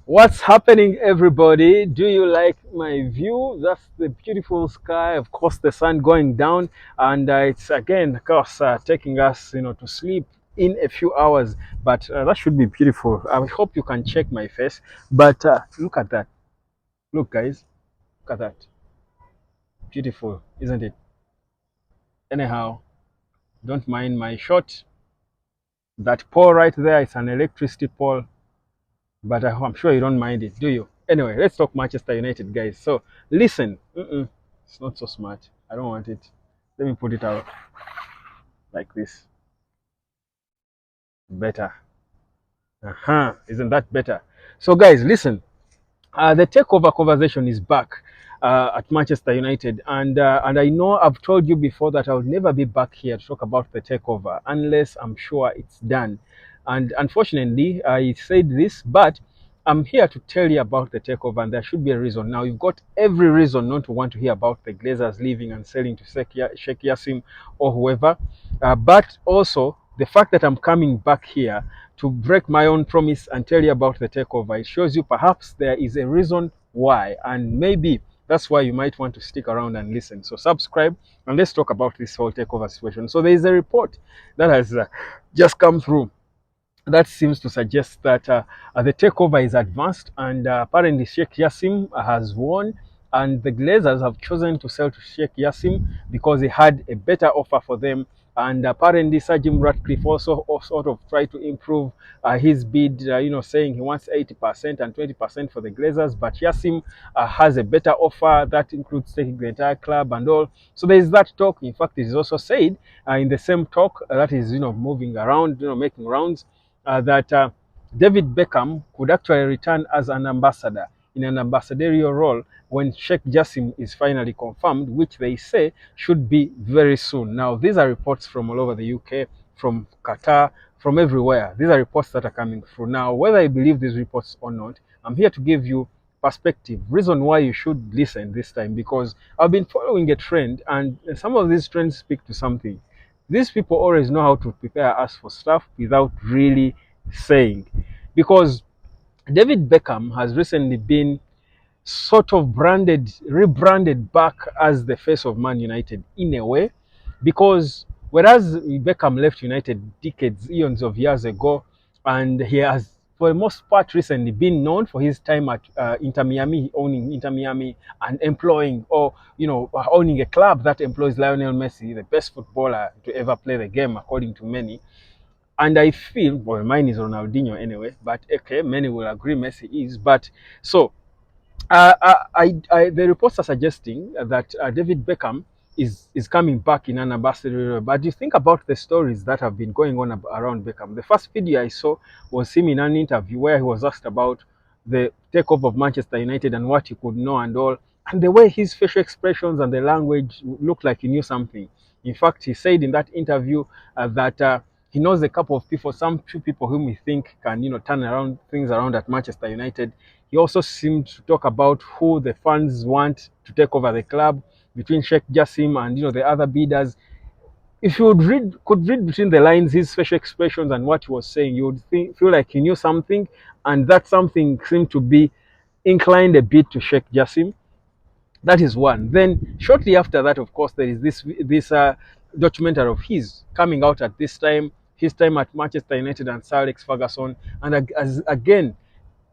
What's happening, everybody? Do you like my view? That's the beautiful sky. Of course, the sun going down, and it's again, of course, taking us, to sleep in a few hours. But that should be beautiful. I hope you can check my face. But look at that. Look, guys, look at that. Beautiful, isn't it? Anyhow, don't mind my shot. That pole right there is an electricity pole, but I'm sure you don't mind it, do you? Anyway, let's talk Manchester United, guys. So, listen, it's not so smart. I don't want it. Let me put it out like this. Better. Isn't that better? So, guys, listen. The takeover conversation is back at Manchester United, and I know I've told you before that I will never be back here to talk about the takeover unless I'm sure it's done. And unfortunately, I said this, but I'm here to tell you about the takeover, and there should be a reason. Now, you've got every reason not to want to hear about the Glazers leaving and selling to Sheikh Jassim or whoever, but also the fact that I'm coming back here to break my own promise and tell you about the takeover. It shows you perhaps there is a reason why, and maybe that's why you might want to stick around and listen. So subscribe and let's talk about this whole takeover situation. So there is a report that has just come through that seems to suggest that the takeover is advanced, and apparently Sheikh Jassim has won, and the Glazers have chosen to sell to Sheikh Jassim because he had a better offer for them. And apparently Sir Jim Ratcliffe also sort of tried to improve his bid, saying he wants 80% and 20% for the Glazers, but Jassim has a better offer that includes taking the entire club and all. So there is that talk. In fact, it is also said in the same talk that is, moving around, making rounds, that David Beckham could actually return as an ambassador in an ambassadorial role when Sheikh Jassim is finally confirmed, which they say should be very soon. Now, these are reports from all over the UK, from Qatar, from everywhere. These are reports that are coming through. Now, whether I believe these reports or not, I'm here to give you perspective, reason why you should listen this time, because I've been following a trend, and some of these trends speak to something. These people always know how to prepare us for stuff without really saying. Because David Beckham has recently been sort of rebranded back as the face of Man United in a way, because whereas Beckham left United decades, eons of years ago, and he has, for the most part, recently been known for his time at Inter Miami, owning Inter Miami and employing, or owning a club that employs Lionel Messi, the best footballer to ever play the game, according to many. And I feel, well, mine is Ronaldinho anyway, but okay, many will agree Messi is. But so the reports are suggesting that David Beckham is coming back in an ambassador. But you think about the stories that have been going on around Beckham. The first video I saw was him in an interview where he was asked about the takeover of Manchester United and what he could know and all. And the way his facial expressions and the language looked like he knew something. In fact, he said in that interview that he knows a couple of people, some few people whom he think can, turn around things around at Manchester United. He also seemed to talk about who the fans want to take over the club between Sheikh Jassim and the other bidders. If you could read between the lines his facial expressions and what he was saying, you would feel like he knew something, and that something seemed to be inclined a bit to Sheikh Jassim. That is one. Then shortly after that, of course, there is this documentary of his coming out at this time, his time at Manchester United and Sir Alex Ferguson, and as again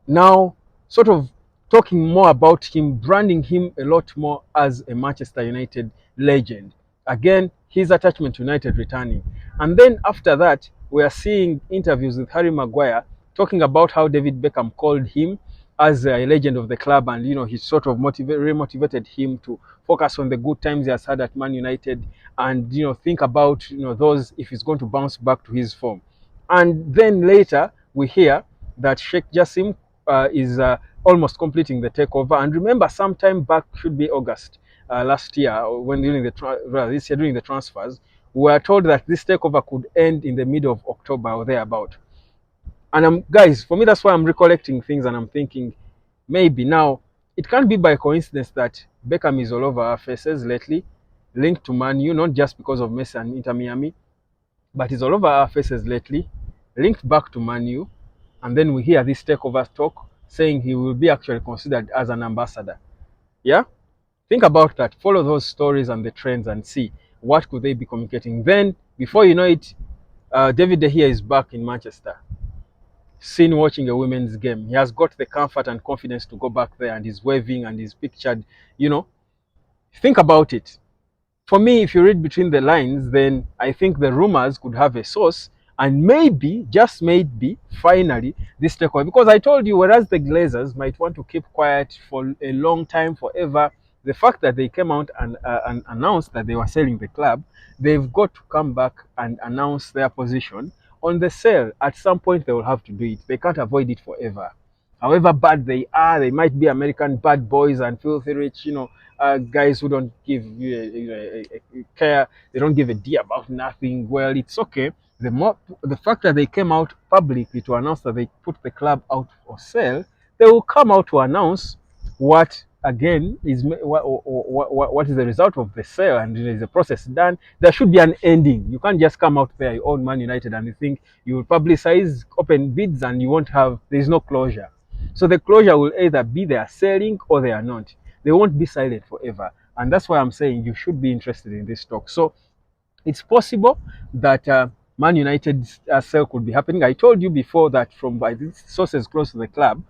now sort of talking more about him, branding him a lot more as a Manchester United legend. Again, his attachment to United returning. And then after that, we are seeing interviews with Harry Maguire talking about how David Beckham called him as a legend of the club, and he sort of remotivated him to focus on the good times he has had at Man United, and think about those if he's going to bounce back to his form. And then later we hear that Sheikh Jassim is almost completing the takeover. And remember, sometime back, should be August last year, when this year during the transfers, we were told that this takeover could end in the middle of October or thereabout. And guys, for me, that's why I'm recollecting things and I'm thinking maybe now it can't be by coincidence that Beckham is all over our faces lately, linked to Man U, not just because of Messi and Inter Miami, but he's all over our faces lately, linked back to Man U. And then we hear this takeover talk saying he will be actually considered as an ambassador. Yeah, think about that. Follow those stories and the trends and see what could they be communicating. Then before you know it, David De Gea is back in Manchester, seen watching a women's game. He has got the comfort and confidence to go back there, and he's waving and he's pictured. You know, think about it. For me, if you read between the lines, then I think the rumors could have a source, and maybe, just maybe, finally, this takeover. Because I told you, whereas the Glazers might want to keep quiet for a long time, forever, the fact that they came out and announced that they were selling the club, they've got to come back and announce their position on the sale. At some point, they will have to do it. They can't avoid it forever. However bad they are, they might be American bad boys and filthy rich, guys who don't give you a care, they don't give a d about nothing. Well, it's okay. The fact that they came out publicly to announce that they put the club out for sale, they will come out to announce what again is what is the result of the sale, and there is a process done. There should be an ending. You can't just come out there, you own Man United, and you think you will publicize open bids and you won't have, there is no closure. So the closure will either be they are selling or they are not. They won't be silent forever. And that's why I'm saying you should be interested in this stock. So it's possible that Man United's sale could be happening. I told you before that from by these sources close to the club,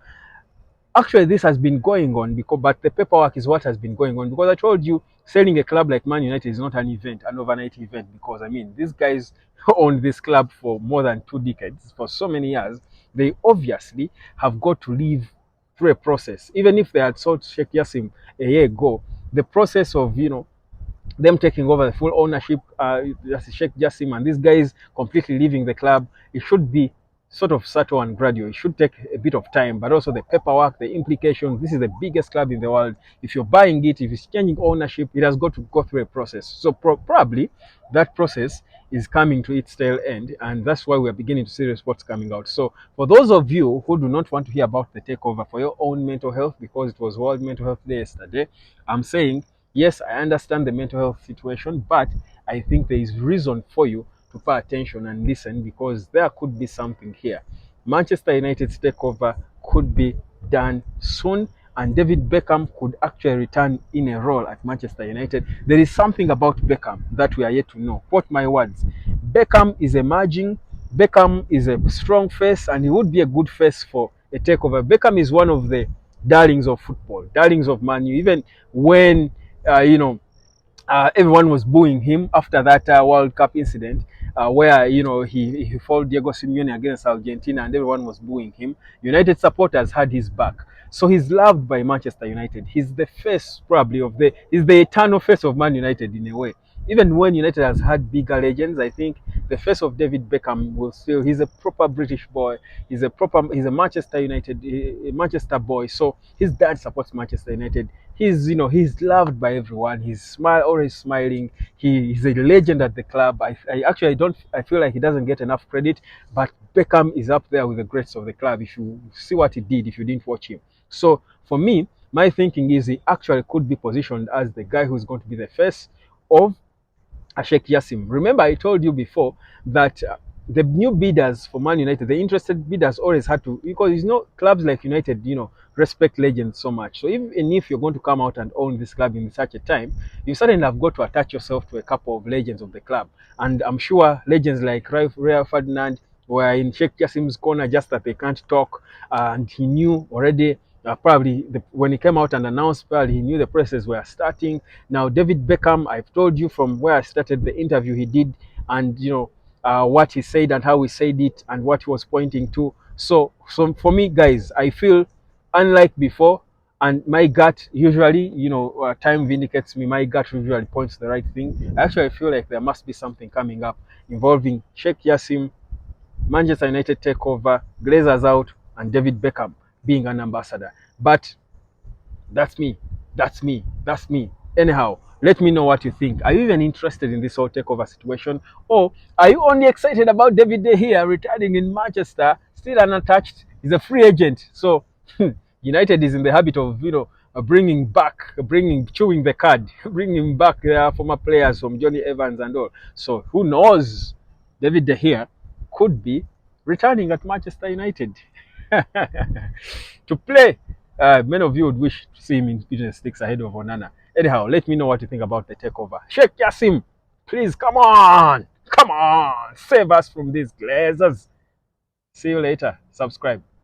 actually this has been going on, because but the paperwork is what has been going on, because I told you selling a club like Man United is not an event, an overnight event, because I mean these guys owned this club for more than 2 decades, for so many years. They obviously have got to live through a process. Even if they had sold Sheikh Jassim a year ago, the process of them taking over the full ownership, Sheikh Jassim and these guys completely leaving the club, it should be sort of subtle and gradual. It should take a bit of time, but also the paperwork, the implications. This is the biggest club in the world. If you're buying it, if it's changing ownership, it has got to go through a process. So probably that process is coming to its tail end, and that's why we're beginning to see reports coming out. So for those of you who do not want to hear about the takeover for your own mental health, because it was World Mental Health Day yesterday, I'm saying, yes, I understand the mental health situation, but I think there is reason for you to pay attention and listen, because there could be something here. Manchester United's takeover could be done soon, and David Beckham could actually return in a role at Manchester United. There is something about Beckham that we are yet to know. Quote my words. Beckham is emerging. Beckham is a strong face, and he would be a good face for a takeover. Beckham is one of the darlings of football, darlings of Man U. Even when uh, you know everyone was booing him after that World Cup incident, where he fought Diego Simeone against Argentina, and everyone was booing him. United supporters had his back, so he's loved by Manchester United. He's the face, probably he's the eternal face of Man United in a way. Even when United has had bigger legends, I think the face of David Beckham will still. He's a proper British boy. He's a Manchester United, a Manchester boy. So his dad supports Manchester United. He's loved by everyone. Always smiling. He's a legend at the club. I actually don't I feel like he doesn't get enough credit, but Beckham is up there with the greats of the club. If you see what he did, if you didn't watch him. So for me, my thinking is he actually could be positioned as the guy who's going to be the face of Sheikh Jassim. Remember, I told you before that the new bidders for Man United, the interested bidders always had to, because clubs like United, respect legends so much. So even if you're going to come out and own this club in such a time, you certainly have got to attach yourself to a couple of legends of the club. And I'm sure legends like Rio Ferdinand were in Sheikh Jassim's corner, just that they can't talk, and he knew already. When he came out and announced, probably he knew the processes were starting. Now, David Beckham, I've told you from where I started the interview he did, and what he said and how he said it and what he was pointing to. So for me, guys, I feel unlike before, and my gut usually, time vindicates me. My gut usually points to the right thing. Actually, I feel like there must be something coming up involving Sheikh Jassim, Manchester United takeover, Glazers out, and David Beckham being an ambassador. But that's me. That's me. That's me. Anyhow, let me know what you think. Are you even interested in this whole takeover situation? Or are you only excited about David De Gea returning in Manchester, still unattached? He's a free agent. So United is in the habit of, chewing the card, bringing back their former players from Johnny Evans and all. So who knows? David De Gea could be returning at Manchester United. to play. Many of you would wish to see him in between the sticks ahead of Onana. Anyhow, let me know what you think about the takeover. Sheikh Jassim, please come on, save us from these glazers. See you later. Subscribe.